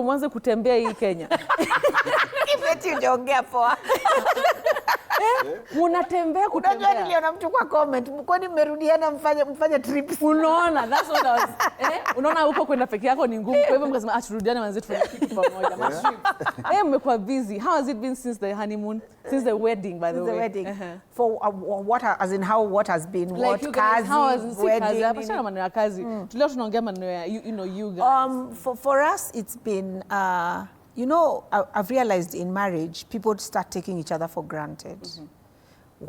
Mwanze kutembea hii Kenya. Kipeti unaongea poa. Unatembea kutembea. Unajua niliona mtu kwa comment, kwani mmerudiana mfanye trips. Unaona, that's what I was. Unaona huko kwenda peke yako ni ngumu. Kwa hivyo mkasema turudiane manzi tufanye kitu pamoja. Mmekuwa busy. How has it been since the honeymoon? Since the wedding, by the way. The wedding. For what, as in how, what has been, like what kazi, wedding. Hapana maneno ya kazi. Tulio tunaongea maneno ya you guys. For us it's been you know, I've realized in marriage people start taking each other for granted.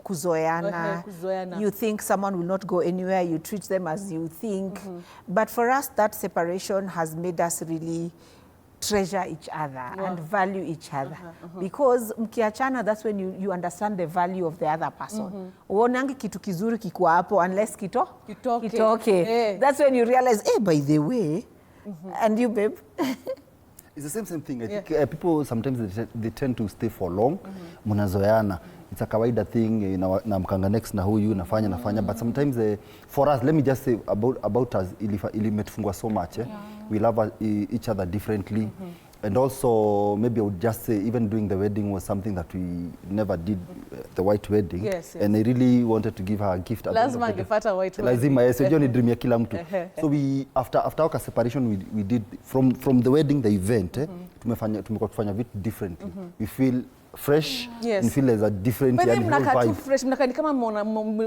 Kuzoeana. You think someone will not go anywhere, you treat them as you think. But for us, that separation has made us really treasure each other and value each other. Because mkiachana, that's when you understand the value of the other person. Uonangi kitu kizuri kikuwa hapo unless kitoke. That's when you realize, hey, by the way, and you, babe? It's the same thing. I think people sometimes they tend to stay for long. Munazoeana. It's a kawaida thing. Na mkanga next na huyu nafanya. But sometimes for us, let me just say about us, ili metufungwa so much. We love each other differently. And also, maybe I would just say, even doing the wedding was something that we never did, the white wedding. Yes. And I really wanted to give her a gift. Lazima angepata white wedding. Lazima, yes. Hiyo ni dream ya kila mtu. So we, after our separation, we did, from the wedding, the event, tumekuwa kufanya vitu differently. We feel fresh, and feel as a different vibe. Mnaka too fresh, mnaka ni kama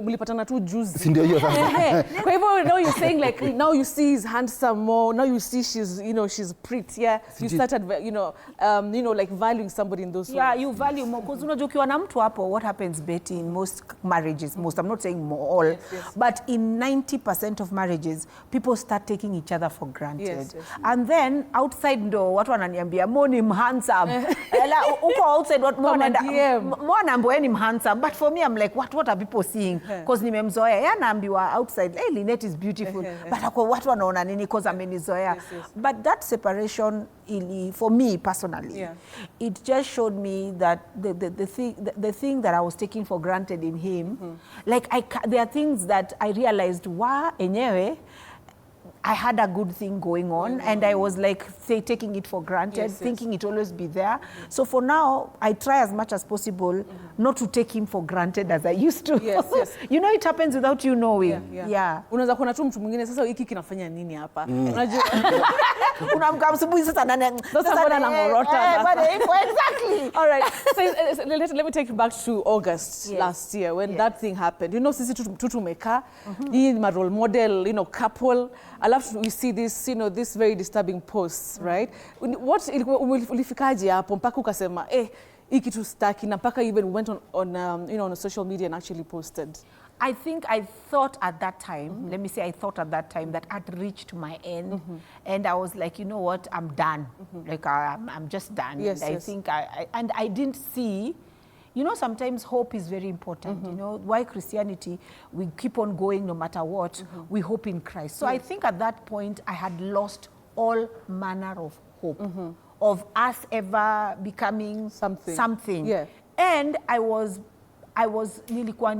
mlipatana tu juicy. Si ndio hiyo sasa. Kwa hivyo now you're saying like now you see he's handsome more, now you see she's, you know, she's pretty. You started, you know, like valuing somebody in those ways. Yeah, you value more because unajua ukiwa na mtu hapo, what happens, Betty, in most marriages, I'm not saying all, but in 90% of marriages, people start taking each other for granted. And then outside ndo watu wananiambia Moni handsome. Uko outside Mwana amboe ni handsome, but for me I'm like what are people seeing? Because nimemzoea. Naambiwa outside, hey, Lynette is beautiful. But ako watu wanaona nini because amenizoea. But that separation for me personally, it just showed me that the thing that I was taking for granted in him, like there are things that I realized enyewe I had a good thing going on, and I was like taking it for granted, thinking it always be there. So for now, I try as much as possible not to take him for granted as I used to. You know, it happens without you knowing. Unaweza kuona tu mtu mwingine sasa hiki kinafanya nini hapa? Unajua unamka asubuhi sasa mbona na morota. Exactly. All right. So let me take you back to August last year when that thing happened. You know, sisi tutumeka, hii ma role model, you know, couple. I love we see this, you know, this very disturbing posts, right? What ulifikaje hapo mpaka ukasema hiki tu staki na mpaka even went on you know, on social media and actually posted? I think I thought at that time, let me say I thought at that time that I'd reached my end, and I was like, you know what, I'm done. Like I'm just done. I think I didn't see. You know, sometimes hope is very important. You know, why Christianity, we keep on going no matter what, we hope in Christ. So I think at that point, I had lost all manner of hope of us ever becoming something. And I was nilikuwa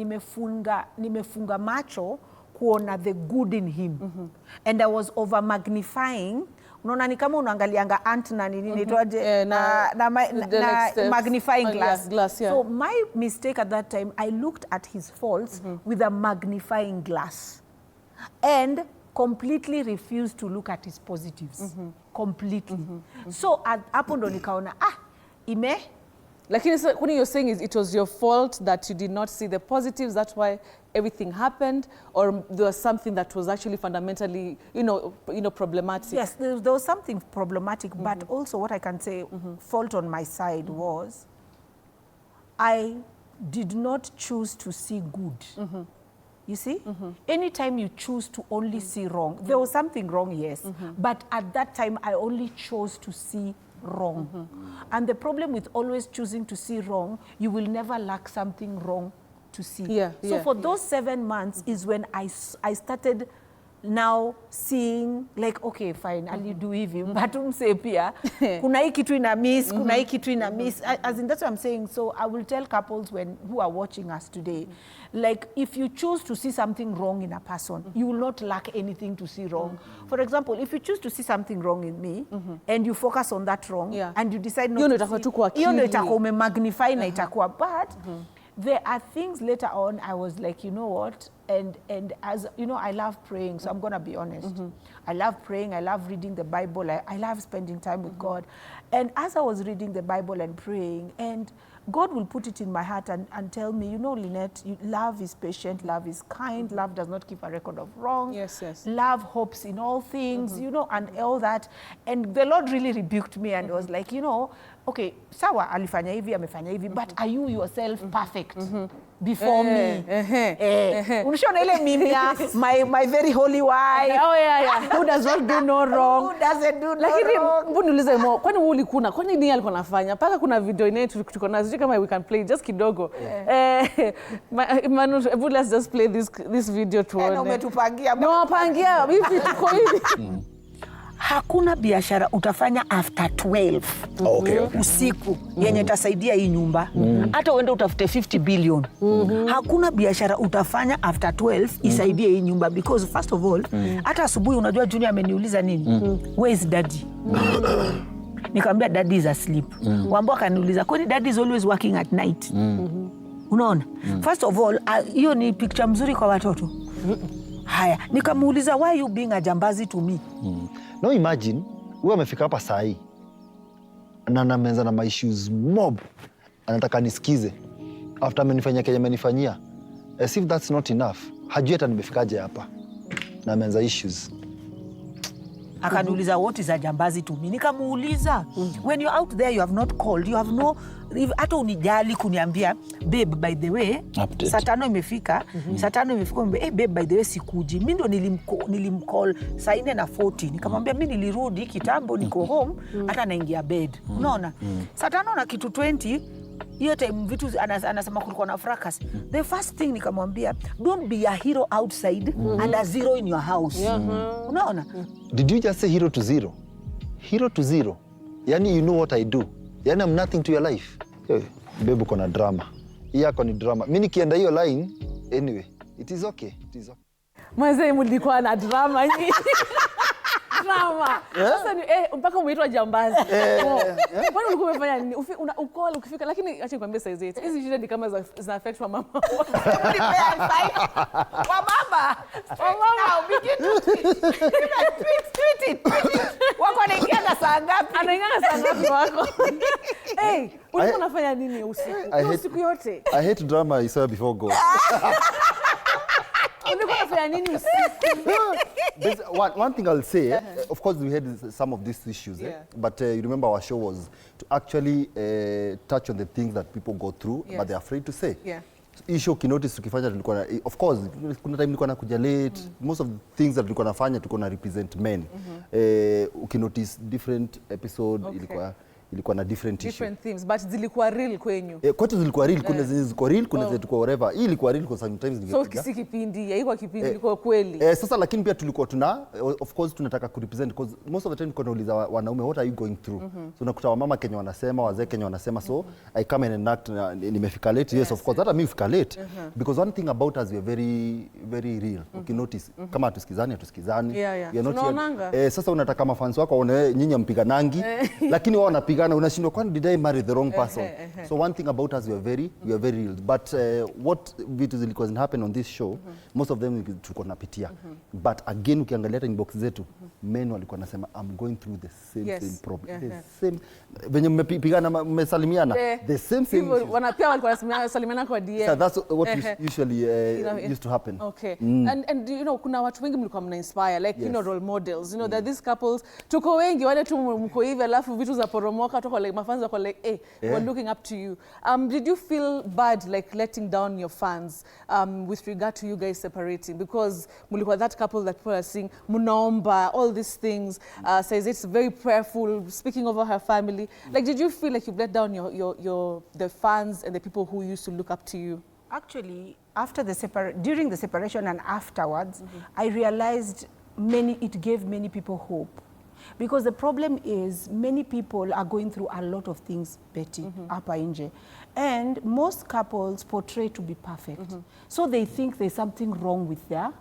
nimefunga macho kuona the good in him. And I was over magnifying. Unaona ni kama unaangalianga ant na nini nitoaje na magnifying glass. So my mistake at that time, I looked at his faults with a magnifying glass and completely refused to look at his positives. Completely. So hapo ndo nikaona Lakini so, what you're saying is it was your fault that you did not see the positives, that's why everything happened, or there was something that was actually fundamentally, you know, problematic? Yes, there was something problematic, but also what I can say, fault on my side was, I did not choose to see good. You see? Anytime you choose to only see wrong, there was something wrong, yes, but at that time I only chose to see wrong. And the problem with always choosing to see wrong, you will never lack something wrong to see. So for those 7 months is when I started now seeing like, okay, fine, I'll do hivi. But umse pia, kuna hii kitu ina miss, kuna hii kitu ina miss. As in, that's what I'm saying. So I will tell couples who are watching us today, like, if you choose to see something wrong in a person, you will not lack anything to see wrong. For example, if you choose to see something wrong in me, and you focus on that wrong, and you decide not to see, hiyo ndio itakuwa umemagnify na itakuwa, but there are things later on I was like, you know what, and as you know, I love praying, so I'm gonna be honest. I love praying, I love reading the Bible, I love spending time with God. And as I was reading the Bible and praying, and God will put it in my heart and tell me, you know, Lynette, love is patient, love is kind, love does not keep a record of wrong. Yes. Love hopes in all things, you know, and all that. And the Lord really rebuked me and was like, you know, okay, sawa, alifanya hivi, amefanya hivi, but are you yourself perfect before me? Unashona ile meme ya my very holy wife. Oh yeah. Who does not do no wrong? Who doesn't do no Lakini wrong? mbona niulize mo, kwani wewe ulikuna? Kwani nini alikuwa anafanya? Paka kuna video inayo tuko nazo, sijui kama we can play just kidogo. Manu, let's just play this video tuone. Umetupangia. No, pangia, hivi tuko hivi. Hakuna biashara utafanya after 12 usiku yenye itasaidia hii nyumba. Hata uende utafute 50 billion. Hakuna biashara utafanya after 12 isaidie hii nyumba, because first of all, hata asubuhi unajua Junior ameniuliza nini? Where is daddy? Nikamwambia daddy is asleep. Wambo akaniuliza, kwani daddy is always working at night? Unaona? First of all, hiyo ni picture mzuri kwa watoto. Haya, nikamuuliza, why you being a jambazi to me? No, imagine, wewe amefika hapa saa hii na anaanza na my issues mob. Anataka nisikize. After amenifanyia kenye amenifanyia. As if that's not enough. Hajui hata nimefikaje hapa. Na ameanza issues. Akaniuliza, what is a jambazi to me? Nikamuuliza, when you're out there you have not called, you have no, hata unijali kuniambia, babe, by the way, saa 5 imefika, saa 5 imefika, babe, by the way, sikuji. Mimi ndo nilimcall saa 4:40. Nikamwambia mimi nilirudi kitambo, niko home, hata naingia bed. Unaona? Saa 5 na kitu 20, hiyo time vitu anasema kulikuwa na fracas. The first thing nikamwambia, don't be a hero outside and a zero in your house. Unaona? Did you just say hero to zero? Hero to zero? Yani, you know what I do. Yani, I'm nothing to your life. Hey, babe, uko na drama. Hii yako ni drama. Mimi nikienda hiyo line, anyway, it is okay. It is okay. Mwanzo mlikuwa na drama nyingi. Drama. Sasa ni mpaka umeitwa jambazi. Kwani ulikuwa umefanya nini? Ukola ukifika, lakini acha nikwambie size yetu. Hizi shida ni kama za affect wa mama. Wa mama. Now begin to tweet it. Wako anaingia saa ngapi? Anaingia saa ngapi wako? Ulikuwa unafanya nini usiku yote? I hate drama, I saw before God. One thing I'll say, of course we had some of these issues, but you remember our show was to actually touch on the things that people go through, but they're afraid to say. Issue kinotice tukifanya tulikuwa, of course kuna time nilikuwa nakuja late, most of the things that tulikuwa nafanya tulikuwa na represent men. Ukinotice different episode ilikuwa na different themes, but zilikuwa real kwenyu. Kwetu zilikuwa real, kuna zilikuwa real, kuna zilikuwa whatever. Hii ilikuwa real kwa sometimes ningepiga. So kisi kipindi, haikuwa kipindi ilikuwa kweli. Sasa lakini pia tulikuwa of course tunataka ku represent, because most of the time tunauliza wanaume, what are you going through? So unakuta wamama Kenya wanasema, wazee Kenya wanasema, so I come and enact, nimefika late. Yes, of course, hata mimi fika late. Because one thing about us, we are very very real. Okay, notice kama tusikizani. We are not here. Sasa unataka mafans wako waone nyinyi mpiganangi, lakini wao wanapigana, unashindwa, kwani did I marry the wrong person? So one thing about us, we are very real. But what vitu zilikuwa happen on this show, most of them tulikuwa napitia. But again, ukiangalia inbox zetu, men walikuwa nasema, I'm going through the same problem. The same, venye mmepigana mmesalimiana, the same wanapia walikuwa nasalimiana kwa DM. So that's what usually used to happen. Okay. And you know, kuna watu wengi mlikuwa mna inspire, like you know, role models, you know, that these couples tuko wengi wale tu mko hivi, alafu vitu za poromoka tuko like mafans wako like we're looking up to you. Did you feel bad like letting down your fans with regard to you guys separating, because mulikuwa that couple that people are seeing munaomba all these things, says it's very prayerful, speaking over her family, like did you feel like you let down the fans and the people who used to look up to you? Actually, during the separation and afterwards, I realized it gave many people hope. Because the problem is many people are going through a lot of things, Betty, hapa nje. And most couples portray to be perfect. So they think there's something wrong with their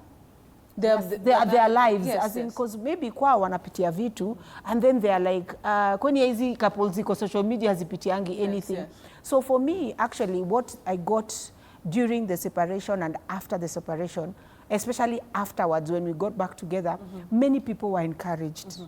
lives. Yes, as in, because maybe kwa wanapitia vitu, and then they are like, kwani hizi couples ziko social media zipitiangi anything. Yes. So for me, actually, what I got during the separation and after the separation, especially afterwards when we got back together, many people were encouraged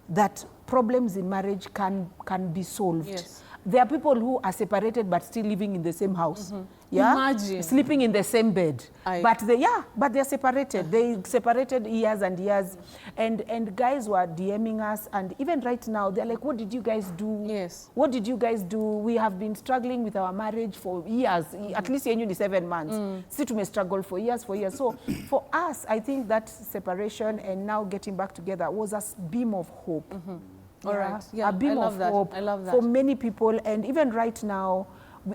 that problems in marriage can be solved. Yes. There are people who are separated but still living in the same house. Yeah? Imagine. Sleeping in the same bed. But they're separated. They separated years and years. And guys were DMing us, and even right now, they're like, what did you guys do? Yes. What did you guys do? We have been struggling with our marriage for years. At least in 7 months. See, to me struggle for years. So for us, I think that separation and now getting back together was a beam of hope. All right. Yeah, a beam of hope I love that. For many people. And even right now,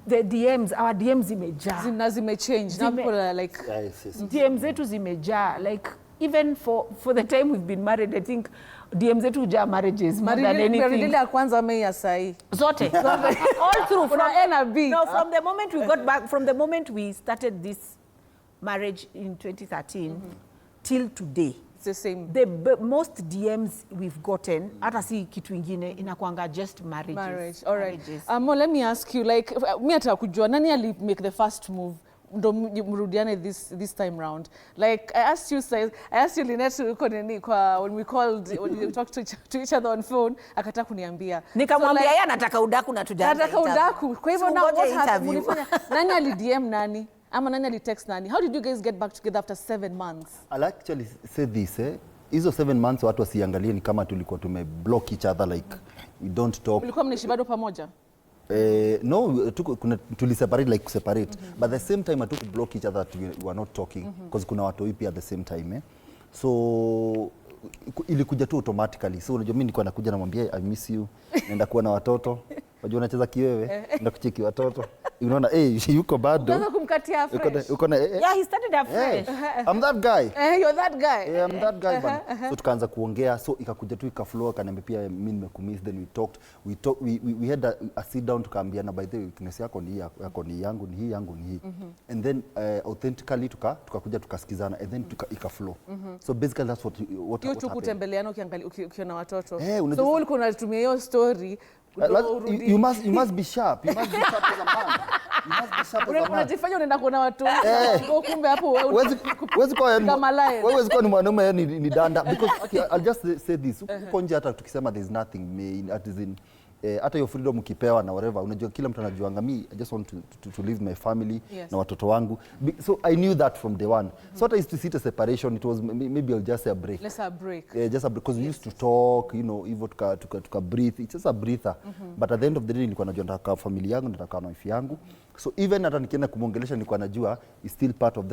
the DMs, our DMs zimejaa. Zimechange. Now people are like... DMs zetu zimejaa. Like, even for the time we've been married, I think DMs zetu hujaa marriages more than anything. Maridili ya kwanza ame ya sahi. Zote. All through. From A na B. No, from the moment we got back, from the moment we started this marriage in 2013 till today, it's the same. The most DMs we've gotten, hata si kitu ingine, inakuanga just marriages. Marriage, all right. Mo, let me ask you, like, mi ataka kujua, nani ali make the first move? Ndo mrudiane this time round. Like, I asked you Lynette, when we talked to each other on phone, akataka kuniambia. Nikamwambia yeye anataka udaku na tujaanza. Anataka udaku. Kwa hivyo now what happened? Nani ali DM nani? Ama nani ali text nani? How did you guys get back together after 7 months? I'll actually say this, hizo 7 months watu wasiangalie ni kama tulikuwa tumeblock each other, like we don't talk. Ulikuwa mnaishi bado pamoja? No, tuliseparate like separate. But at the same time, I block each other, we were not talking because kuna watu ipi at the same time. So ilikuja tu automatically. So unajua mimi nilikuwa nakuja namwambia I miss you, naenda kuwa na watoto. Unajua unacheza kiwewe, naenda kucheki watoto. Unaona yuko bado. Unataka kumkatia fresh. Yeah, he started afresh. I'm that guy. You're that guy. Yeah, I'm that guy. So tukaanza kuongea, so ikakuja tu ikaflow, akaniambia pia mimi nimekumiss, then we had a sit down tukaambiana, by the way, weakness yako ni yako ni yangu ni hii yangu ni hii. And then authentically tukakuja tukasikizana, and then ikaflow. So basically that's what happened. Kutembeleana ukiona watoto. So wewe ulikuwa unatumia hiyo story. You must be sharp. You must be sharp as a man. You must be sharp as a man. Unajifanya unaenda kuona watu. Kumbe hapo wewe huwezi kuwa ni mwanaume ni danda, because okay, I'll just say this. Uko nje hata tukisema there's nothing hata your freedom ukipewa na whatever, unajua kila mtu anajuanga me, I just want to live my family na watoto wangu. So I knew that from day one. So I used to see the separation, it was maybe I'll just say a break. Let's have a break. Just a break, because we used to talk, you know, hivyo tuka breathe. It's just a breather. But at the end of the day nilikuwa najua nataka familia yangu, nataka na wife yangu. So even hata nikienda kumwongelesha nilikuwa najua is still part of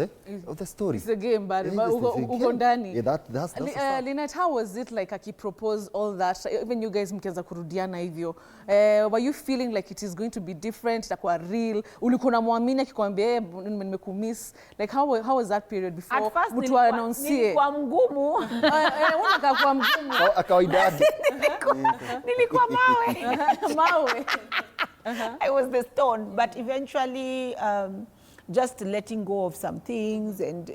the story. It's a game, but uko ndani. Yeah, that's Lynette, how was it like akipropose all that? Even you guys mkianza kurudiana hivyo. Were you feeling like it is going to be different, itakuwa real? Ulikuwa unamwamini akikwambia nimekumiss? Like how was that period before mtu announce? Nilikuwa mgumu. Unakakuwa mgumu. Kawaida. Nilikuwa mawe. Mawe. I was the stone, but eventually just letting go of some things and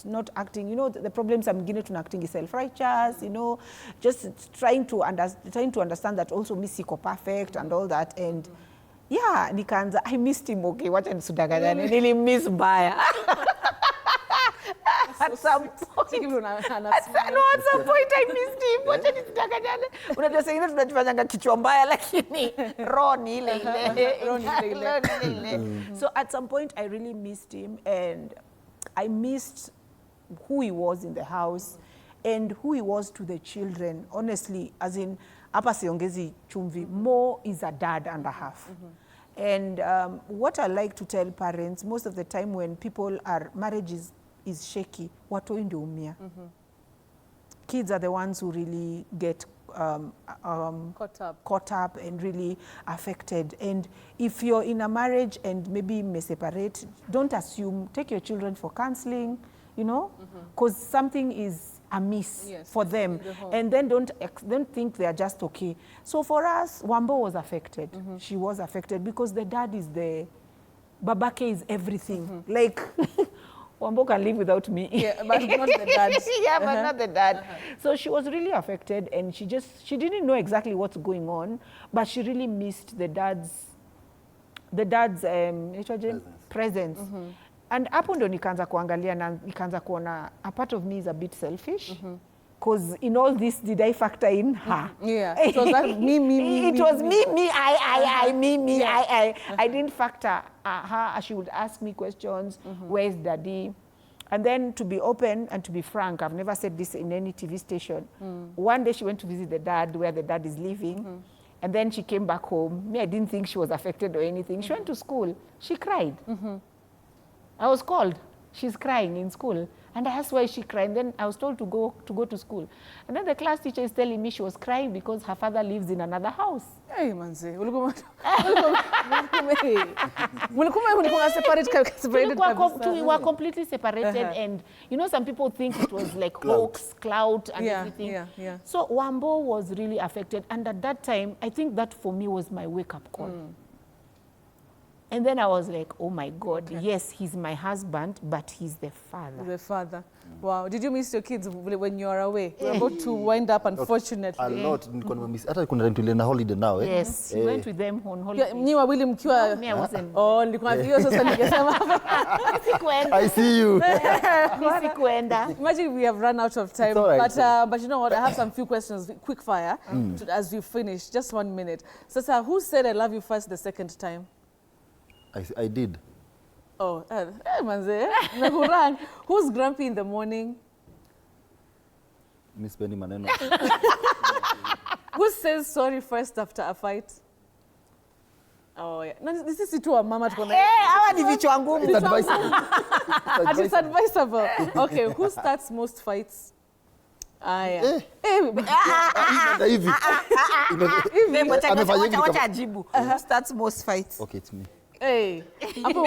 not acting, you know, the problems I'm beginning to acting is self-righteous, you know, just trying to understand that also me siko perfect and all that. And yeah, nikaanza, I missed him, okay, wacha nisudanganyane, nili miss mbaya. At some point I missed him. Wacha nisudanganyane. Unajua sasa tunajifanyanga kichwa mbaya lakini roho ni ile ile. So at some point I really missed him, and I missed who he was in the house and who he was to the children. Honestly, as in hapa siongezi chumvi, Mo is a dad and a half. And what I like to tell parents, most of the time when marriage is shaky, watoi ndio umia. Kids are the ones who really get caught up and really affected. And if you're in a marriage and maybe may separate, don't assume, take your children for counseling, you know, because something is amiss for them. And then don't think they are just okay. So for us, Wambo was affected. She was affected because the dad is the, Babake is everything. Like, Wambo can live without me. Yeah, but not the dad. Yeah, but not the dad. So she was really affected, and she didn't know exactly what's going on, but she really missed the dad's presence. And hapo ndo nikaanza kuangalia na nikaanza kuona a part of me is a bit selfish. Because in all this, did I factor in her? Yeah, it was like me. It was me, I. I didn't factor her. She would ask me questions, where's daddy? And then to be open and to be frank, I've never said this in any TV station. One day she went to visit the dad where the dad is living. And then she came back home. Me, I didn't think she was affected or anything. She went to school. She cried. I was called. She's crying in school. And I asked why she cried. And then I was told to go to school. And then the class teacher is telling me she was crying because her father lives in another house. Hey, manze. We were completely separated. And, you know, some people think it was like hoax, clout, and everything. So Wambo was really affected. And at that time, I think that for me was my wake-up call. And then I was like, oh my God, yes, he's my husband, but he's the father. The father. Wow. Did you miss your kids when you were away? We're about to wind up, unfortunately. A lot. Hata kuna time tulienda holiday now. Yes, we went with them on holiday. Ni wawili mkiwa. Me, I wasn't. Oh, nilikuwa hiyo sasa ningesema. I see you. Imagine we have run out of time. Right. But you know what? I have some few questions, quick fire, as we finish. Just 1 minute. Sasa, who said I love you first the second time? I did. Oh, manze. Who's grumpy in the morning? Miss Benny Maneno. Who says sorry first after a fight? Oh, yeah. No, this is to a mama. It's advisable. It's advisable. Okay, who starts most fights? Who starts most fights? Okay, it's me. Hey,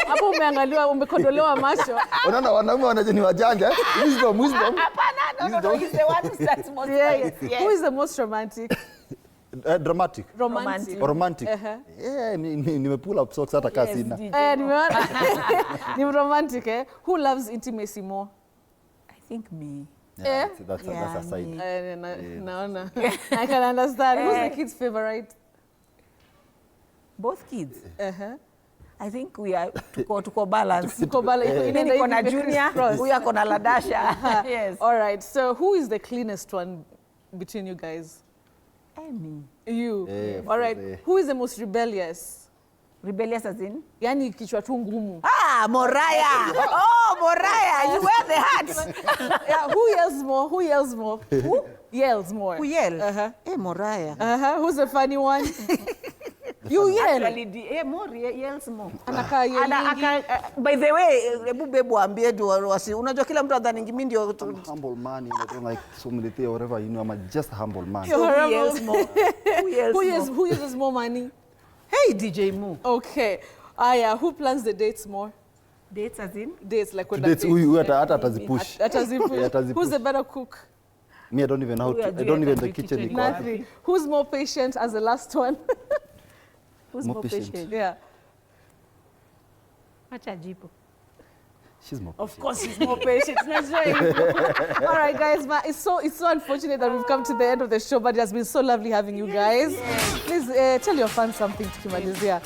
hapo umeangaliwa umekondolewa macho. Unaona wanaume wanajeni wajanja. Wisdom. No, he's the one who starts most fights. Yeah. Who is the most romantic? Dramatic. Romantic. Yeah, nime pull up socks hata kasi na. Ni romantic, eh? Who loves intimacy more? I think me. Yeah, that's a side. No. I can understand. Who's the kid's favorite? Both kids. I think we are tuko balance. Niko na Junior, we are kona Ladasha. Yes. All right. So who is the cleanest one between you guys? Me. You. Yeah, all right. Who is the most rebellious? Rebellious as in? Yani kichwa tu ngumu. Moraya. Oh, Moraya, you wear the hat. Yeah, who yells more? Who yells more? Who yells more? Who yells? Moraya. Who's the funny one? You yell. Actually, more yells more. By the way, hebu bebu ambie wasi. Unajua kila mtu adhani mimi ndio humble man, you don't like so many things or whatever, you know, I'm just a humble man. Who yells more? Who uses more money? Hey, DJ MOH. Okay. Who plans the dates more? Dates as in? Dates like when dates huyu hata atazipush. Who's the better cook? Me, I don't even know how to. I don't even the kitchen. Nothing. Who's more patient as the last one? Who's more patient? Yeah. She's more patient. Of course, she's more patient. All right, guys, it's so unfortunate that we've come to the end of the show, but it has been so lovely having you guys. Yes. Please tell your fans something to Kimalizia.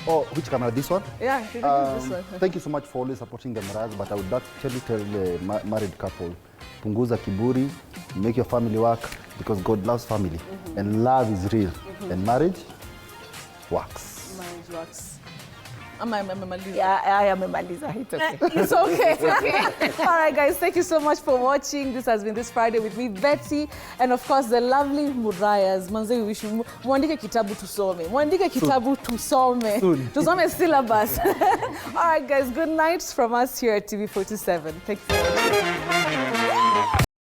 Oh, which camera? This one? Yeah, this one. Thank you so much for always supporting the Maraz, but I would actually tell the married couple, punguza kiburi, make your family work, because God loves family, and love is real, and marriage works. Marriage works. Yeah, I am a Maliza. It's okay. It's okay. All right, guys, thank you so much for watching. This has been This Friday with me, Betty, and of course the lovely Murayas. Manze, we wish you muandike kitabu tusome. Muandike kitabu tusome. Tusome syllabus. All right, guys, good night from us here at TV 47. Thank you for watching.